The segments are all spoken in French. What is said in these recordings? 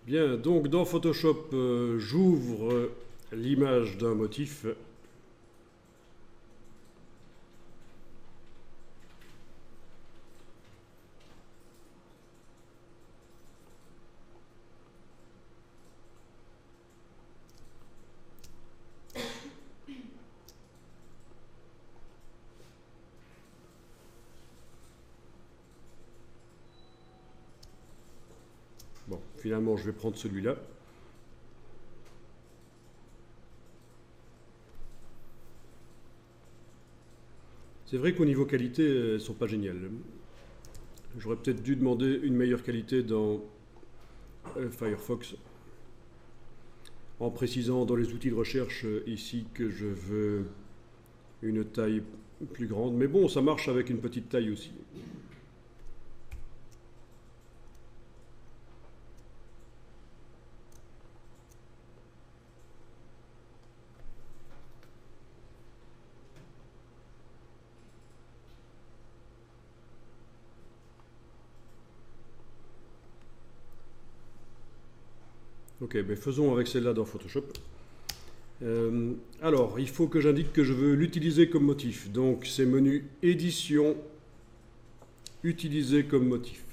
Bien, donc dans Photoshop, j'ouvre l'image d'un motif. Bon, finalement, je vais prendre celui-là. C'est vrai qu'au niveau qualité, elles ne sont pas géniales. J'aurais peut-être dû demander une meilleure qualité dans Firefox, en précisant dans les outils de recherche ici que je veux une taille plus grande. Mais bon, ça marche avec une petite taille aussi. Ok, ben faisons avec celle-là dans Photoshop. Alors, il faut que j'indique que je veux l'utiliser comme motif. Donc, c'est menu Édition, Utiliser comme motif.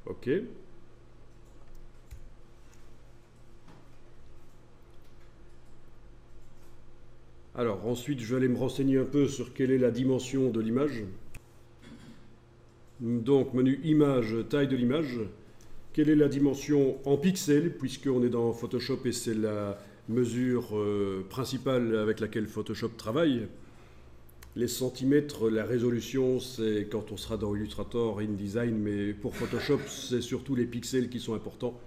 Ok. Alors, ensuite, je vais aller me renseigner un peu sur quelle est la dimension de l'image. Donc, menu Image, taille de l'image. Quelle est la dimension en pixels, puisqu'on est dans Photoshop et c'est la mesure principale avec laquelle Photoshop travaille. Les centimètres, la résolution, c'est quand on sera dans Illustrator, InDesign, mais pour Photoshop, c'est surtout les pixels qui sont importants.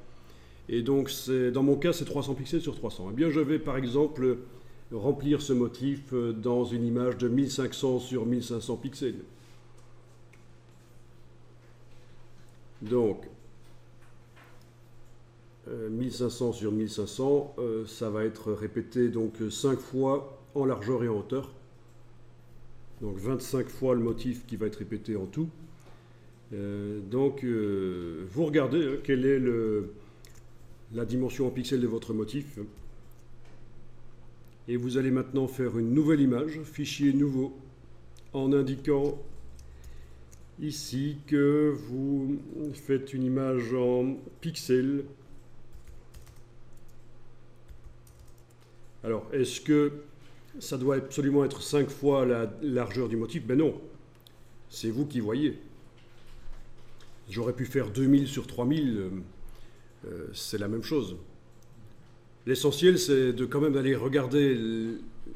Et donc, dans mon cas, c'est 300 pixels sur 300. Eh bien, je vais par exemple remplir ce motif dans une image de 1500 sur 1500 pixels. Donc, 1500 sur 1500, ça va être répété donc 5 fois en largeur et en hauteur. Donc 25 fois le motif qui va être répété en tout. Donc vous regardez quelle est la dimension en pixels de votre motif. Et vous allez maintenant faire une nouvelle image, fichier nouveau, en indiquant ici que vous faites une image en pixels. Alors, est-ce que ça doit absolument être 5 fois la largeur du motif? Ben non, c'est vous qui voyez. J'aurais pu faire 2000 sur 3000, c'est la même chose. L'essentiel, c'est de quand même aller regarder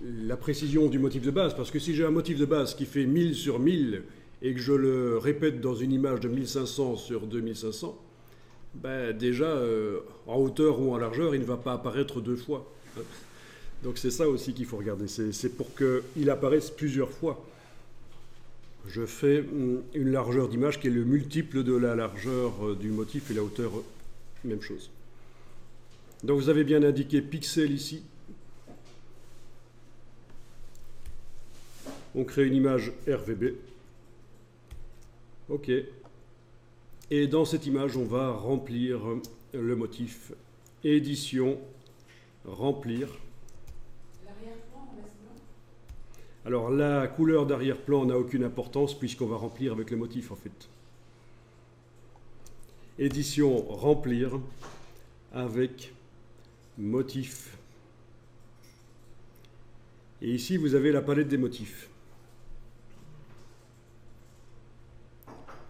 la précision du motif de base, parce que si j'ai un motif de base qui fait 1000 sur 1000 et que je le répète dans une image de 1500 sur 2500, ben déjà, en hauteur ou en largeur, il ne va pas apparaître deux fois. Donc c'est ça aussi qu'il faut regarder, c'est pour qu'il apparaisse plusieurs fois. Je fais une largeur d'image qui est le multiple de la largeur du motif et la hauteur, même chose. Donc vous avez bien indiqué pixel ici. On crée une image RVB. OK. Et dans cette image, on va remplir le motif. Édition, remplir. L'arrière-plan, on laisse blanc. Alors la couleur d'arrière-plan n'a aucune importance puisqu'on va remplir avec le motif en fait. Édition, remplir avec motif. Et ici vous avez la palette des motifs.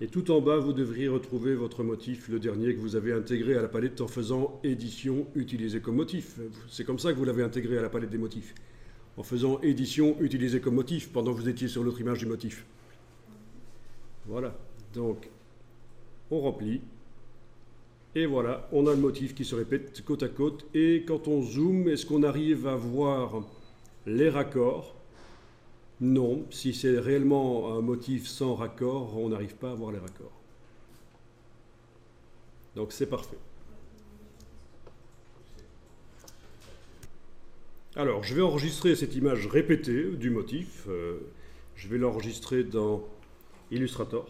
Et tout en bas, vous devriez retrouver votre motif, le dernier que vous avez intégré à la palette en faisant édition, utiliser comme motif. C'est comme ça que vous l'avez intégré à la palette des motifs. En faisant édition, utiliser comme motif, pendant que vous étiez sur l'autre image du motif. Voilà. Donc, on remplit. Et voilà, on a le motif qui se répète côte à côte. Et quand on zoome, est-ce qu'on arrive à voir les raccords? Non, si c'est réellement un motif sans raccord, on n'arrive pas à voir les raccords. Donc c'est parfait. Alors, je vais enregistrer cette image répétée du motif. Je vais l'enregistrer dans Illustrator.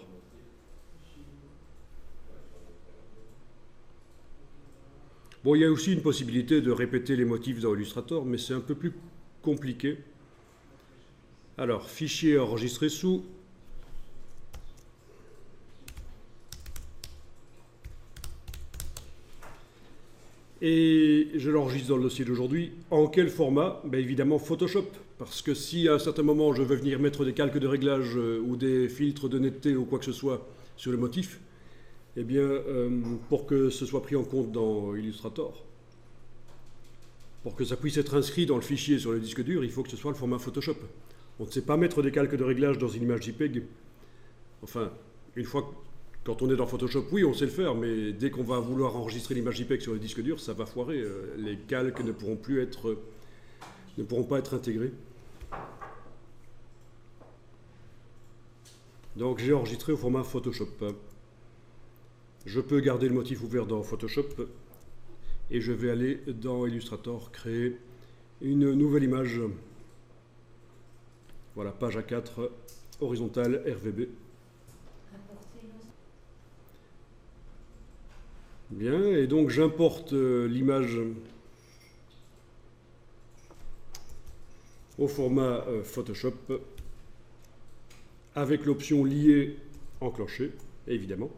Bon, il y a aussi une possibilité de répéter les motifs dans Illustrator, mais c'est un peu plus compliqué. Alors, fichier enregistré sous. Et je l'enregistre dans le dossier d'aujourd'hui. En quel format? Ben évidemment Photoshop. Parce que si à un certain moment je veux venir mettre des calques de réglage ou des filtres de netteté ou quoi que ce soit sur le motif, eh bien, pour que ce soit pris en compte dans Illustrator, pour que ça puisse être inscrit dans le fichier sur le disque dur, il faut que ce soit le format Photoshop. On ne sait pas mettre des calques de réglage dans une image JPEG. Enfin, une fois, quand on est dans Photoshop, oui, on sait le faire, mais dès qu'on va vouloir enregistrer l'image JPEG sur le disque dur, ça va foirer. Les calques ne pourront pas être intégrés. Donc j'ai enregistré au format Photoshop. Je peux garder le motif ouvert dans Photoshop et je vais aller dans Illustrator créer une nouvelle image. Voilà, page A4, horizontale, RVB. Bien, et donc j'importe l'image au format Photoshop avec l'option lier enclenchée, évidemment.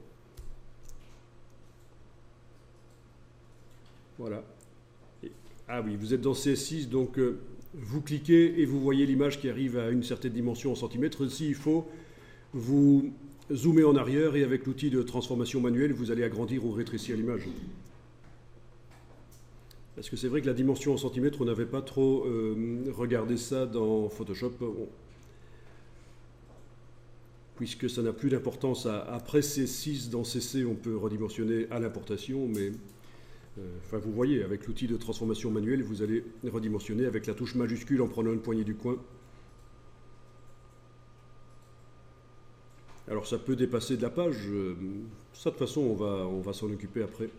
Voilà. Ah oui, vous êtes dans CS6, donc vous cliquez et vous voyez l'image qui arrive à une certaine dimension en centimètres. Ici, il faut vous zoomer en arrière et avec l'outil de transformation manuelle, vous allez agrandir ou rétrécir l'image. Parce que c'est vrai que la dimension en centimètres, on n'avait pas trop regardé ça dans Photoshop. Puisque ça n'a plus d'importance. Après C6 dans CC, on peut redimensionner à l'importation, mais enfin, vous voyez, avec l'outil de transformation manuelle, vous allez redimensionner avec la touche majuscule en prenant une poignée du coin. Alors ça peut dépasser de la page. Ça, de toute façon, on va s'en occuper après.